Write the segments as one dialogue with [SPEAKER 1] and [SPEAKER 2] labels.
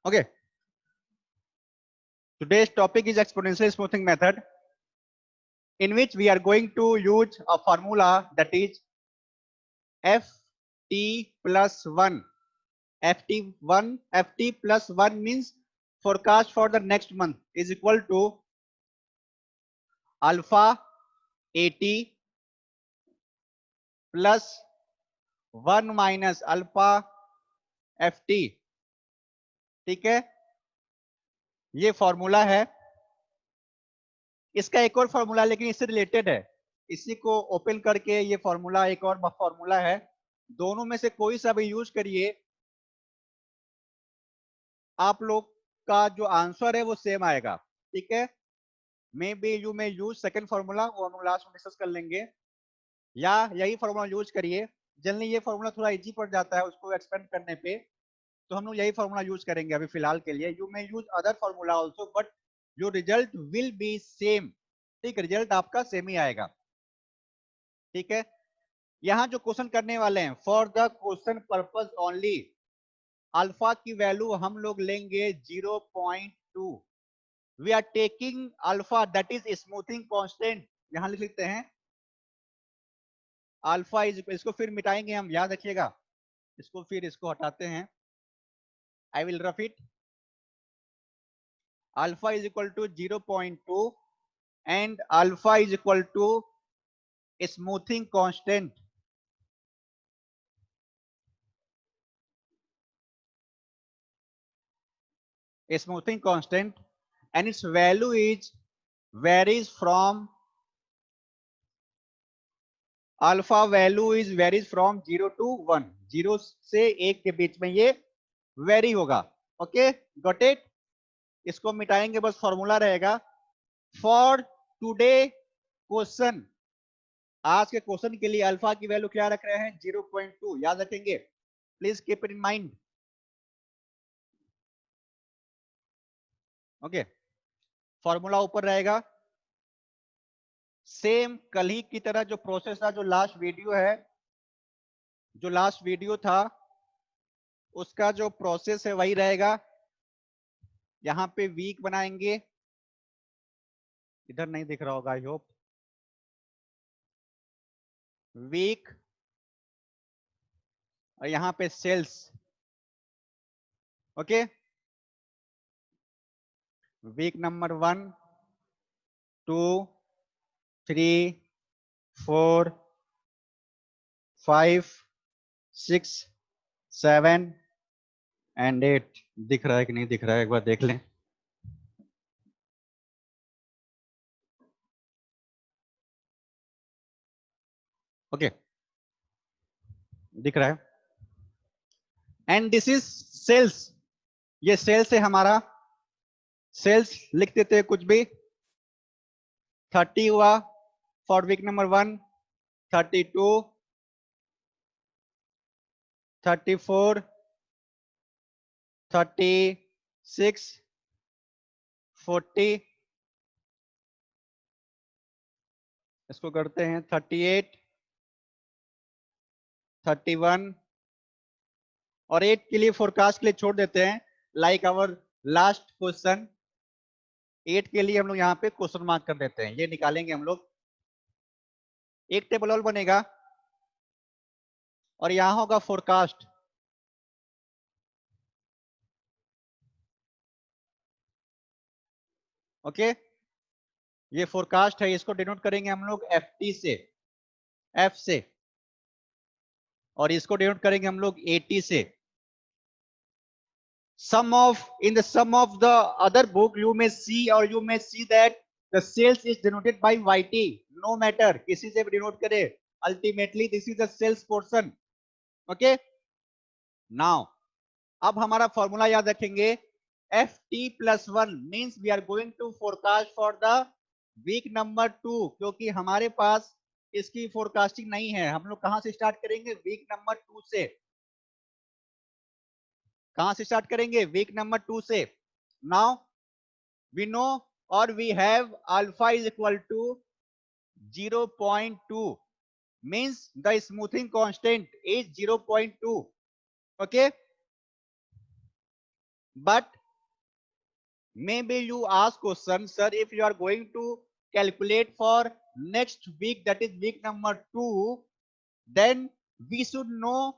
[SPEAKER 1] Okay. Today's topic is exponential smoothing method, in which we are going to use a formula that is ft plus 1. ft plus 1 means forecast for the next month is equal to alpha at plus 1 minus alpha ft. ठीक है, ये formula है। इसका एक और formula लेकिन इससे related है, इसी को ओपन करके ये फॉर्मूला एक और फॉर्मूला है, दोनों में से कोई सा भी यूज करिए, आप लोग का जो आंसर है वो सेम आएगा। ठीक है, मे बी यू में यूज सेकंड फॉर्मूला, वो हम लास्ट में डिस्कस कर लेंगे, या यही फॉर्मूला यूज करिए। जनरली ये फॉर्मूला थोड़ा इजी पड़ जाता है उसको एक्सपेंड करने पे, तो हम लोग यही फॉर्मूला यूज करेंगे अभी फिलहाल के लिए। You may use other formula also, but your result will be same. ठीक है, रिजल्ट आपका सेम ही आएगा। ठीक है, यहाँ जो क्वेश्चन करने वाले हैं, for the question purpose only, alpha की वैल्यू हम लोग लेंगे 0.2। We are taking alpha that is smoothing constant, यहां लिख लेते हैं अल्फा इज, इसको फिर मिटाएंगे हम, याद रखिएगा, इसको फिर इसको हटाते हैं। I will rough it, alpha is equal to 0.2 and alpha is equal to smoothing constant. Smoothing constant and its value is varies from alpha value is varies from 0 to 1, 0 से 1 के बीच में ये वेरी होगा। Okay, got it. इसको मिटाएंगे, बस formula रहेगा for today question. आज के क्वेश्चन के लिए अल्फा की वैल्यू क्या रख रहे हैं, 0.2, याद रखेंगे, please keep it in mind. Okay, formula ऊपर रहेगा, सेम कल ही की तरह जो प्रोसेस था, जो लास्ट वीडियो है, जो लास्ट वीडियो था उसका जो प्रोसेस है वही रहेगा। यहां पे वीक बनाएंगे, इधर नहीं दिख रहा होगा आई होप, वीक, और यहां पे sales. Okay, week number 1 2 3 4 5 6 7 and 8। दिख रहा है कि नहीं दिख रहा है, एक बार देख लें। ओके, दिख रहा है, एंड दिस इज सेल्स, ये सेल्स है हमारा। सेल्स लिख देते हैं कुछ भी, 30 हुआ फॉर वीक नंबर 1, 32 34 36 40, इसको करते हैं 38 31, और 8 के लिए फोरकास्ट के लिए छोड़ देते हैं, लाइक आवर लास्ट क्वेश्चन। 8 के लिए हम लोग यहाँ पे क्वेश्चन मार्क कर देते हैं, ये निकालेंगे हम लोग। एक टेबल और बनेगा और यहाँ होगा फोरकास्ट। ओके, ये फोरकास्ट है, इसको डिनोट करेंगे हम लोग FT से, F से, और इसको डिनोट करेंगे हम लोग AT से। Sum of, in the sum of the other book you may see, or you may see that the sales is denoted by YT, no matter किसी से भी डिनोट करे, ultimately this is the sales portion. Okay, now अब हमारा formula याद रखेंगे, FT plus 1 means we are going to forecast for the week number 2, क्योंकि हमारे पास इसकी फोरकास्टिंग नहीं है। हम लोग कहां से स्टार्ट करेंगे, वीक नंबर 2 से। कहां से स्टार्ट करेंगे, वीक नंबर 2 से। नाउ वी नो, और we have alpha is equal to 0.2, means the smoothing constant is 0.2. okay, but maybe you ask question, sir, if you are going to calculate for next week, that is week number 2, then we should know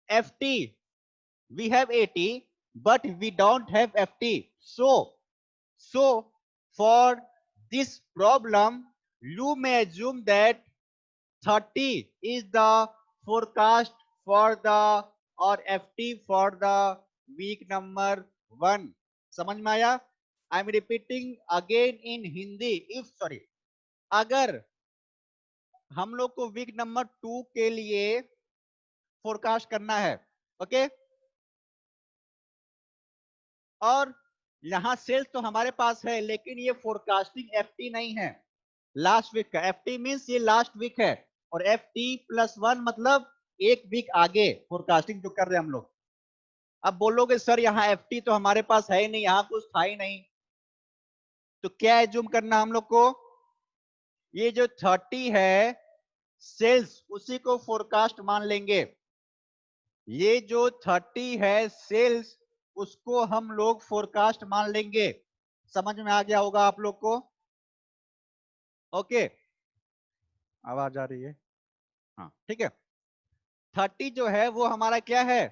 [SPEAKER 1] FT. We have AT, but we don't have FT. So for this problem, you may assume that 30 is the forecast for the or FT for the week number 1. समझ में आया? I am repeating again in Hindi. If sorry, अगर हम लोग को week number 2 के लिए forecast करना है, ओके, और यहां सेल्स तो हमारे पास है, लेकिन ये फोरकास्टिंग एफटी नहीं है, लास्ट वीक का. एफटी मींस ये लास्ट वीक है, और FT+1 मतलब एक वीक आगे फोरकास्टिंग जो कर रहे हैं हम लोग. अब बोलोगे सर यहाँ FT तो हमारे पास है ही नहीं, यहाँ कुछ था ही नहीं, तो क्या एज्यूम करना हम लोग को? ये जो 30 है सेल्स, उसी को फोरकास्ट मान लेंगे. ये जो 30 है सेल्स, उसको हम लोग फोरकास्ट मान लेंगे. समझ में आ गया होगा आप लोग को? ओके, आवाज आ रही है? हाँ, ठीक है. 30 जो है वो हमारा क्या है?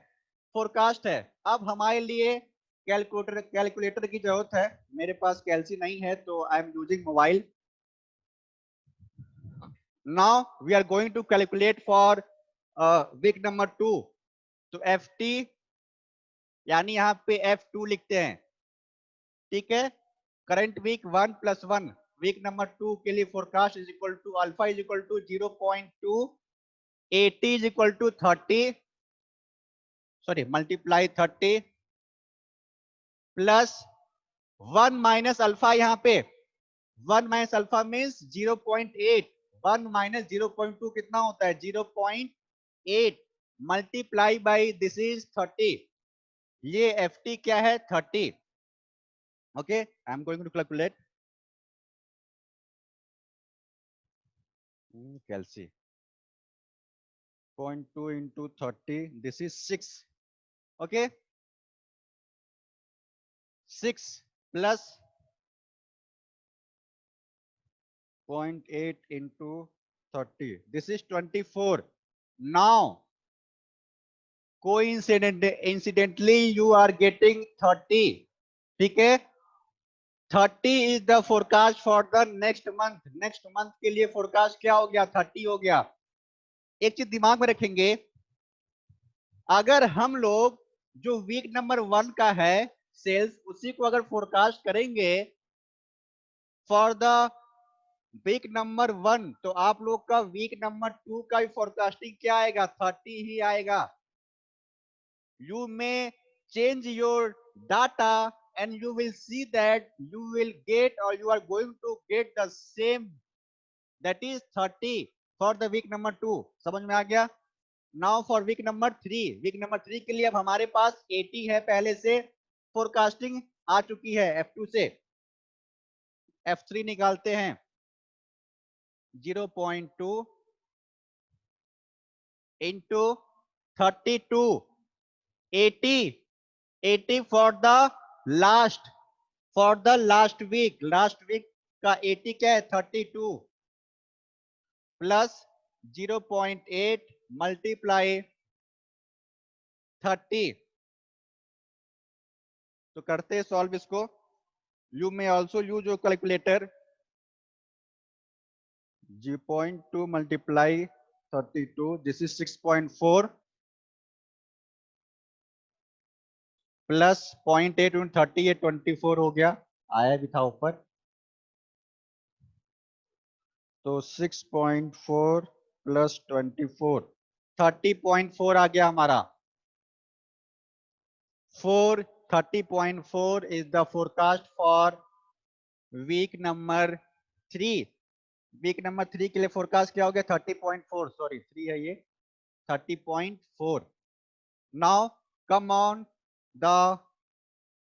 [SPEAKER 1] फोरकास्ट है. अब हमारे लिए कैलकुलेटर की जरूरत है. मेरे पास कैलसी नहीं है, तो I am using mobile. Now we are going to calculate for week number 2. तो FT यानी यहाँ पे F2 लिखते हैं, ठीक है. करंट वीक 1 + 1, वीक नंबर 2 के लिए forecast is equal to alpha is equal to 0.2, AT is equal to 30, sorry multiply 30 plus 1 minus alpha. यहाँ पे 1 माइनस अल्फा मीन्स 0.8. 1 माइनस 0.2 कितना होता है? 0.8 मल्टीप्लाई बाई दिस इज 30. ये FT क्या है? 30. Okay, I am going to calculate. कैलसी 0.2 into 30, this is 6. Okay, 6 plus 0.8 into 30, this is 24. Now incidentally you are getting 30. ठीक है, 30 is the forecast for the next month. Next month के लिए forecast क्या हो गया? 30 हो गया. एक चीज दिमाग में रखेंगे, अगर हम लोग जो वीक नंबर 1 का है सेल्स, उसी को अगर फोरकास्ट करेंगे फॉर द वीक नंबर 1, तो आप लोग का वीक नंबर 2 का भी फोरकास्टिंग क्या आएगा? 30 ही आएगा. You may change your data and you will see that you will get or you are going to get the same, that is 30 for the week number 2. समझ में आ गया? Now for week number 3, week number 3 के लिए अब हमारे पास 80 है, पहले से फोरकास्टिंग आ चुकी है. F2 से F3 निकालते हैं. 0.2 into 32, 80 for the last week. Last week का 80 क्या है? 32 प्लस 0.8 मल्टीप्लाई 30. तो करते हैं सॉल्व इसको. You may also use your calculator. 0.2 multiply 32, this is 6.4 plus 0.8 into 30, ये 24 हो गया, आया भी था ऊपर. तो 6.4 प्लस 24, 30.4 आ गया हमारा. 30.4 is the forecast for week number 3. Week number 3 के लिए फोरकास्ट क्या हो गया? 30.4, सॉरी 3 है ये, 30.4. Now come on the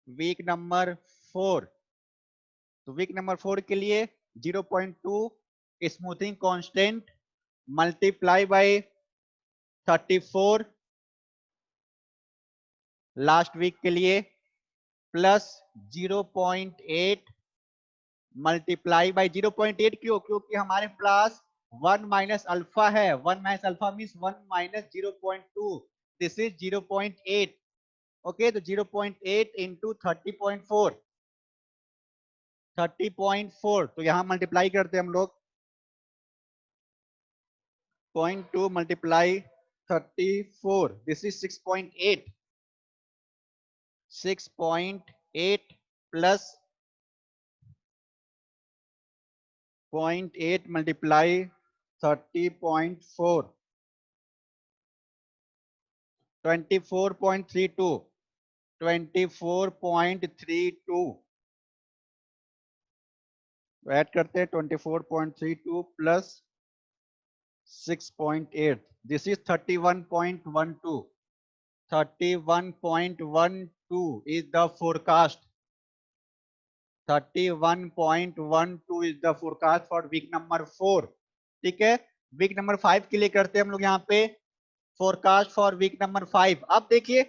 [SPEAKER 1] week number 4. तो वीक नंबर 4 के लिए 0.2 smoothing constant multiply by 34 last week के लिए प्लस 0.8 मल्टीप्लाई बाई 0.8। क्यों? क्योंकि हमारे पास 1 माइनस अल्फा है। 1 minus alpha means 1 minus 0.2, this is 0.8। Okay, तो 0.8 इंटू 30.4, 30.4, तो यहां मल्टीप्लाई करते हैं हम लोग। 0.2 multiply 34, this is 6.8। 6.8 plus 0.8 multiply 30.4, 24.32, 24.32 add करते हैं। 24.32 plus 6.8, this is 31.12। 31.12 is the forecast. 31.12 is the forecast for week number 4। ठीक है, वीक नंबर 5 के लिए करते हैं हम लोग यहाँ पे फोरकास्ट फॉर वीक नंबर 5। अब देखिए,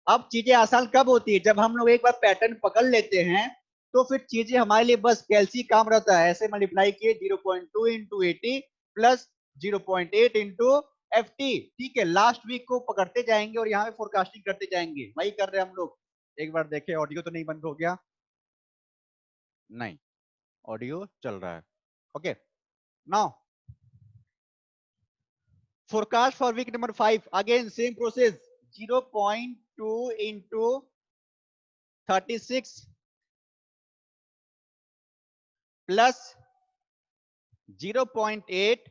[SPEAKER 1] अब चीजें आसान कब होती है? जब हम लोग एक बार पैटर्न पकड़ लेते हैं तो फिर चीजें हमारे लिए बस कैलसी काम रहता है। ऐसे मल्टीप्लाई किए 0.2 इंटू 80 प्लस 0.8 इंटू FT। ठीक है, लास्ट वीक को पकड़ते जाएंगे और यहाँ पे फोरकास्टिंग करते जाएंगे। वही कर रहे हैं हम लोग। एक बार देखें, ऑडियो तो नहीं बंद हो गया? नहीं, ऑडियो चल रहा है। Okay, now forecast for week number 5, again same process, 0.2 into 36 plus 0.8।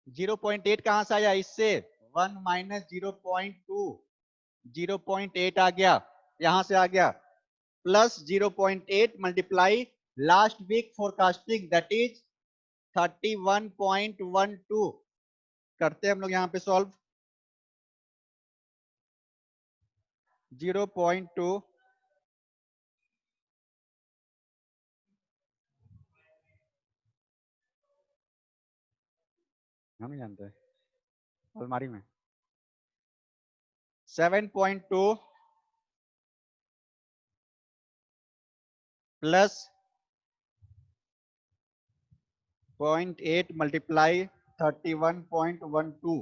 [SPEAKER 1] 0.8 कहां से आया? इससे 1 माइनस 0.2, 0.8 आ गया, यहां से आ गया, plus 0.8 multiply last week forecasting that is 31.12। करते हैं हम लोग यहाँ पे सॉल्व। 0.2 हम नहीं जानते, अलमारी में 7.2 plus 0.8 multiply 31.12,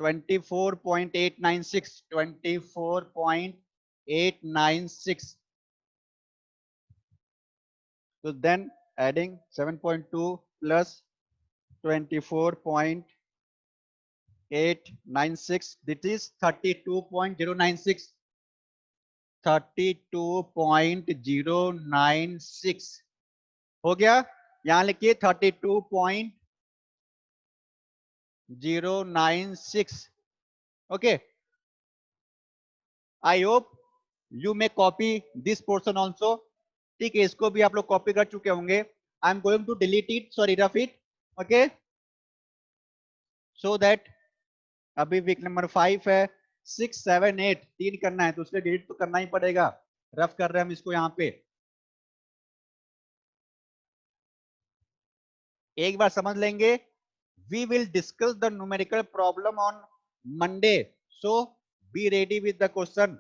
[SPEAKER 1] 24.896, 24.896। So then adding 7.2 plus 24.896, this is 32.096, 32.096 हो गया। यहां लिखिए 32.096। Okay, I hope you may copy this portion also. ठीक है, इसको भी आप लोग कॉपी कर चुके होंगे। I am going to delete it, sorry rough it. Okay, so that अभी वीक नंबर 5 है, 6, 7, 8 तीन करना है तो उसके डिलीट तो करना ही पड़ेगा। रफ कर रहे हैं हम इसको यहाँ पे। एक बार समझ लेंगे। We will discuss the numerical problem on Monday, so be ready with the question.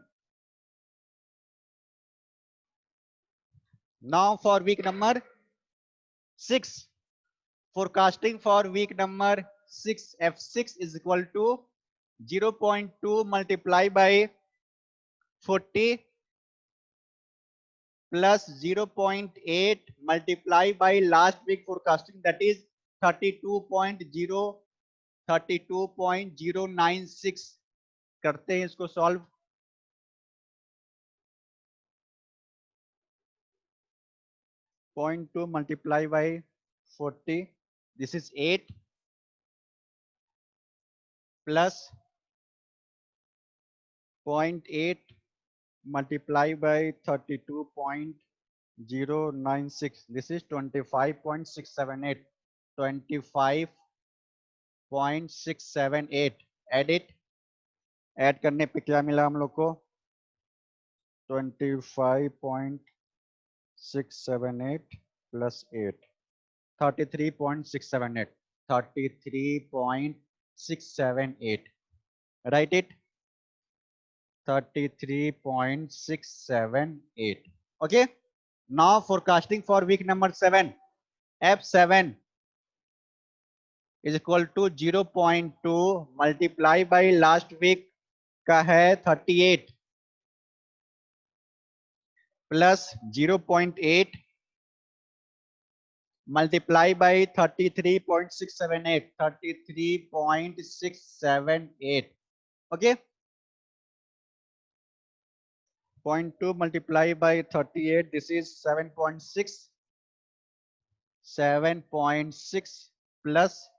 [SPEAKER 1] Now for week number 6, forecasting for week number 6, F6 is equal to 0.2 multiply by 40 plus 0.8 multiply by last week forecasting, that is 32.0, 32.096। करते हैं इसको solve. 0.2 multiply by 40, this is 8 plus 0.8 multiply by 32.096, this is 25.678, 25.678। Edit, add करने पे क्या मिला हम लोग को? 25.678 plus 8, 33.678, 33.678। Right it. 33.678. Okay. Now forecasting for week number 7. F7 is equal to 0.2 multiply by last week का है 38 plus 0.8 multiply by 33.678. 33.678. Okay. 0.2 multiply by 38. This is 7.6. 7.6 plus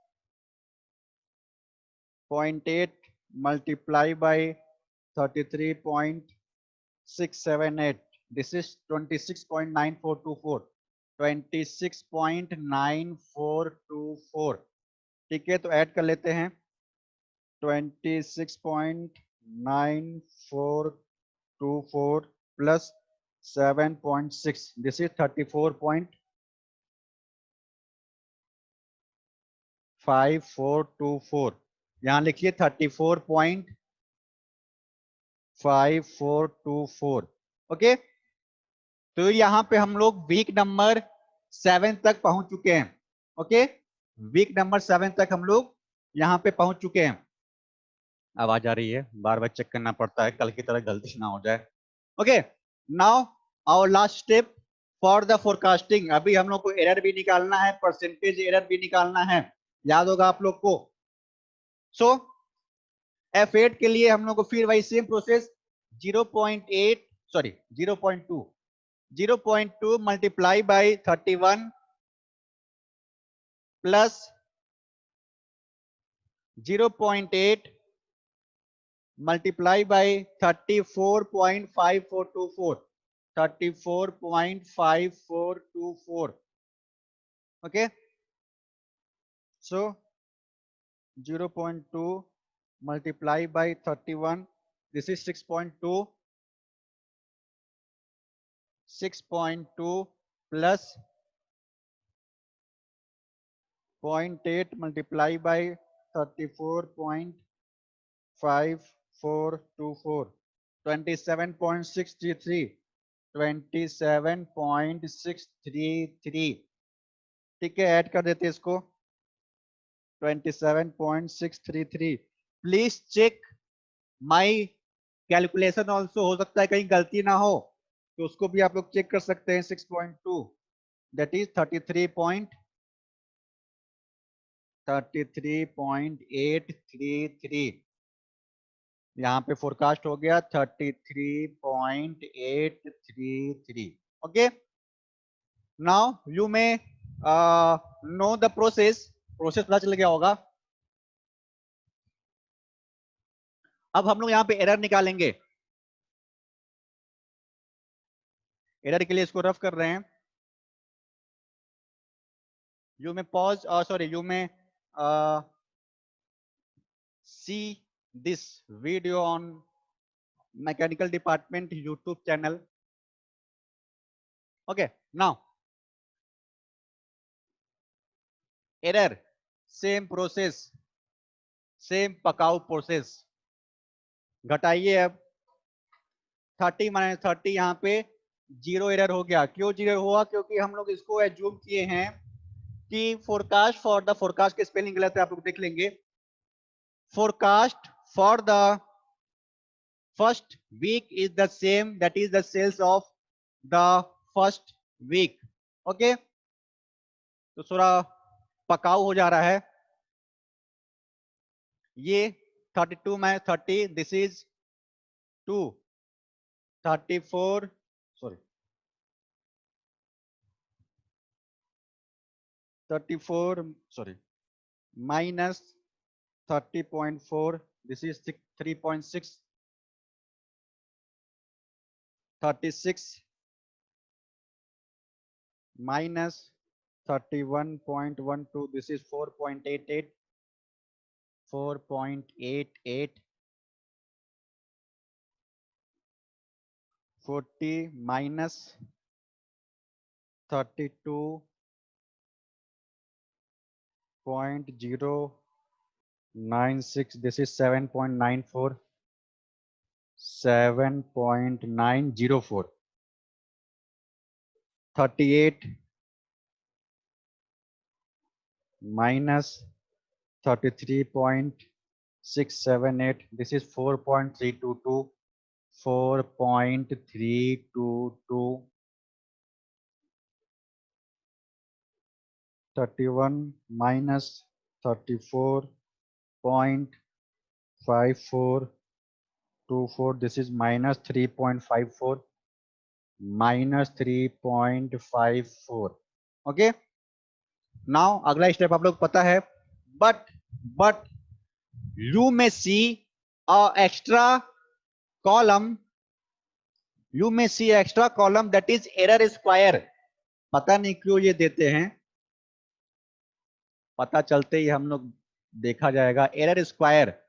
[SPEAKER 1] 0.8 multiply by 33.678. This is 26.9424. 26.9424. ठीक है, तो ऐड कर लेते हैं 26.9424 plus 7.6. This is 34.5424. यहाँ लिखिए 34.5424. ओके, तो यहाँ पे हम लोग वीक नंबर 7 तक पहुंच चुके हैं. ओके, वीक नंबर 7 तक हम लोग यहाँ पे पहुंच चुके हैं. आवाज आ रही है, बार बार चेक करना पड़ता है, कल की तरह गलती ना हो जाए. Okay, now our last step for the forecasting. अभी हम लोग को एरर भी निकालना है, परसेंटेज एरर भी निकालना है, याद होगा आप लोग को. सो F8 के लिए हम लोग को फिर वही same process 0.8 sorry 0.2 multiply by 31 plus 0.8 multiply by 34.5424. 34.5424. Okay, so 0.2 multiply by 31. This is 6.2. 6.2 plus 0.8 multiply by 34.5424. 27.633. 27.633. ठीक है, ऐड कर देते इसको 27.633. Please check my calculation also. हो सकता है कहीं गलती ना हो, तो उसको भी आप लोग चेक कर सकते हैं. 6.2 दैट इज 33.833. यहाँ पे फोरकास्ट हो गया 33.833. Okay, now you may know the process. Process पता चल गया होगा. अब हम लोग यहाँ पे एरर निकालेंगे. एरर के लिए इसको रफ कर रहे हैं. You may pause sorry you may see this video on mechanical department YouTube channel. Okay, now error same process, same पकाऊ प्रोसेस. घटाइए अब 30 माइनस 30. यहाँ पे जीरो एरर हो गया. क्यों जीरो हुआ? क्योंकि हम लोग इसको एज्यूम किए हैं कि फोरकास्ट फॉर द फोरकास्ट के स्पेलिंग गलत है, आप लोग देख लेंगे. Forecast for the first week is the same, that is the sales of the first week. Okay, तो थोड़ा पकाऊ हो जा रहा है. ये 32 में 30. This is 2 34 sorry 34 sorry minus 30.4. This is 3.6. 36 minus 31.12. This is 4.88. 4.88. 40 minus 32.096. This is 7.94. 7.904, 38 minus 33.678. This is 4.322. 4.322. 31 minus 34.5424. This is minus 3.54. minus 3.54. Okay, now अगला step आप लोग पता है, but you may see extra column, you may see extra column that is error square. पता नहीं क्यों ये देते हैं, पता चलते ही हम लोग देखा जाएगा. एरर स्क्वायर,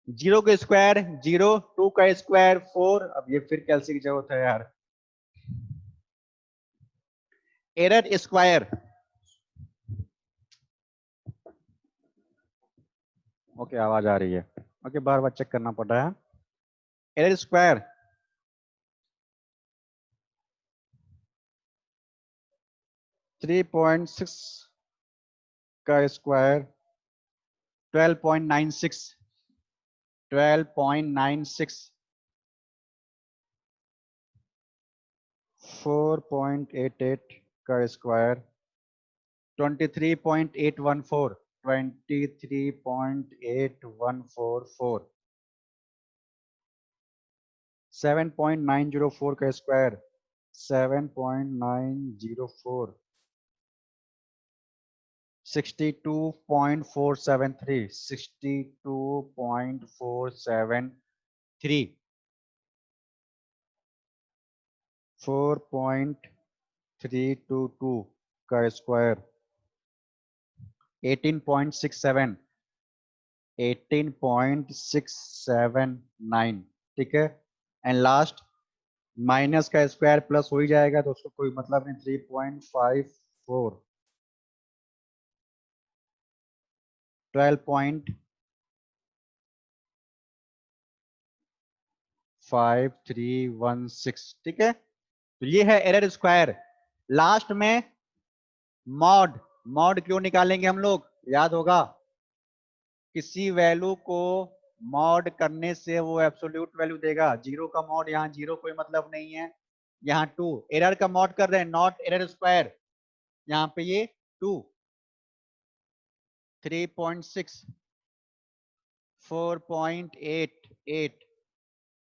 [SPEAKER 1] 0 का स्क्वायर 0, 2 का स्क्वायर 4. अब ये फिर कैलसी की जरूरत है यार. एरर स्क्वायर, ओके आवाज आ रही है. ओके बार बार चेक करना पड़ रहा है. एरर स्क्वायर 3.6 का स्क्वायर 12.96, 12.96, 4.88 का स्क्वायर 23.814, 23.8144, 7.904 का स्क्वायर 7.904, 62.473, 62.473, 4.322 का स्क्वायर 18.67, 18.679. ठीक है. एंड लास्ट माइनस का स्क्वायर प्लस हो ही जाएगा तो उसको कोई मतलब नहीं. 3.54, 12.5316. ठीक है, तो ये है एरर स्क्वायर. लास्ट में मॉड, मॉड क्यों निकालेंगे हम लोग, याद होगा. किसी वैल्यू को मॉड करने से वो एब्सोल्यूट वैल्यू देगा. 0 का मॉड, यहाँ 0 कोई मतलब नहीं है. यहाँ 2 एरर का मॉड कर रहे हैं, नॉट एरर स्क्वायर. यहाँ पे ये 2, 3.6, 4.88,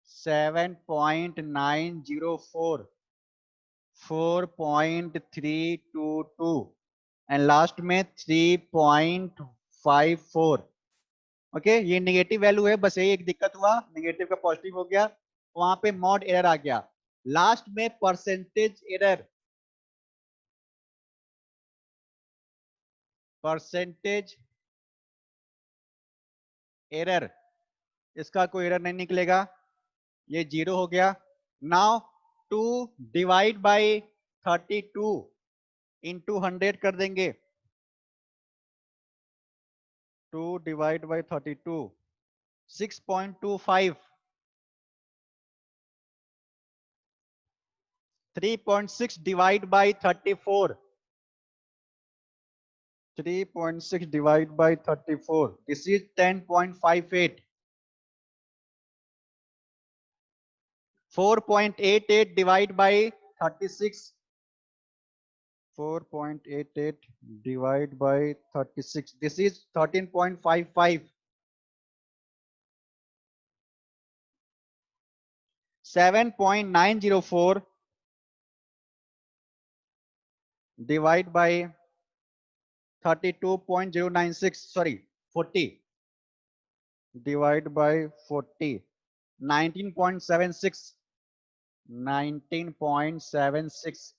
[SPEAKER 1] 7.904, 4.322 एंड लास्ट में 3.54. ओके, ये नेगेटिव वैल्यू है. बस यही एक दिक्कत हुआ, नेगेटिव का पॉजिटिव हो गया, वहां पे मॉड एरर आ गया. लास्ट में परसेंटेज एरर, परसेंटेज एरर, इसका कोई एरर नहीं निकलेगा. ये 0 हो गया. नाउ 2 डिवाइड बाई 32 इंटू 100 कर देंगे. 2 divide by 32, 6.25. 3.6 divide by 34, 3.6 divided by 34. This is 10.58. 4.88 divided by 36. 4.88 divided by 36. This is 13.55. 7.904 divided by 32.096. Sorry, 40 divided by 40. 19.76. 19.76.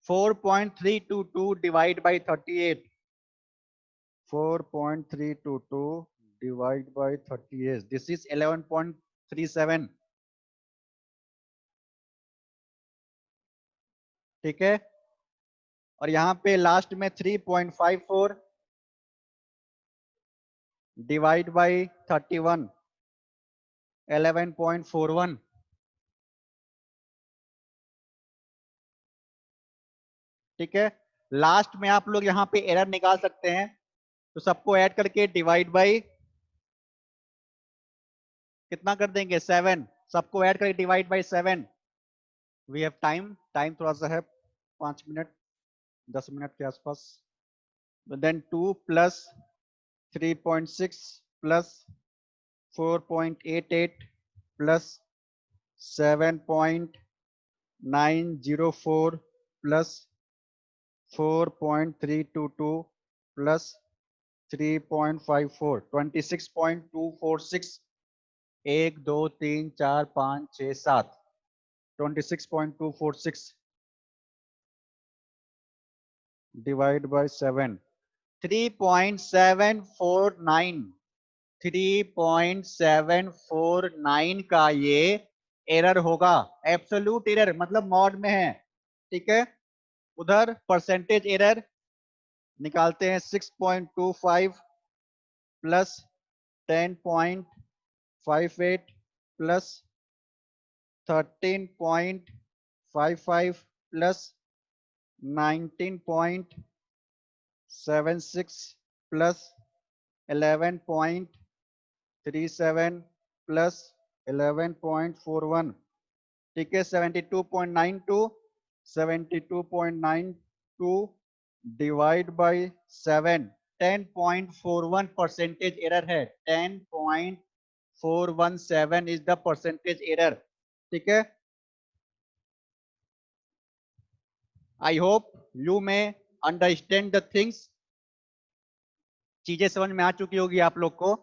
[SPEAKER 1] 4.322 divided by 38. 4.322 divided by 38. This is 11.37. ठीक है, और यहाँ पे लास्ट में 3.54 डिवाइड बाई 31 11.41। ठीक है, लास्ट में आप लोग यहाँ पे एरर निकाल सकते हैं, तो सबको ऐड करके डिवाइड बाई कितना कर देंगे 7, सबको ऐड करके divide by 7। We have time, time थोड़ा सा है 5 मिनट 10 मिनट के आसपास। Then 2 plus 3.6 plus 4.88 plus 7.904 plus 4.322 plus 3.54 26.246। 1 2 3 4 5 6 7 26.246 divide by 7 3.749 3.749 का ये एरर होगा, एब्सोल्यूट एरर मतलब मॉड में है। ठीक है, उधर परसेंटेज एरर निकालते हैं 6.25 plus 10.58 plus 13.55 plus 19.76 plus 11.37 plus 11.41। ठीक है, 72.92 72.92 डिवाइड बाई 7 10.41 परसेंटेज एरर है। 10.417 इज द परसेंटेज एरर। ठीक है, I hope you may understand the things. चीजें समझ में आ चुकी होगी आप लोग को।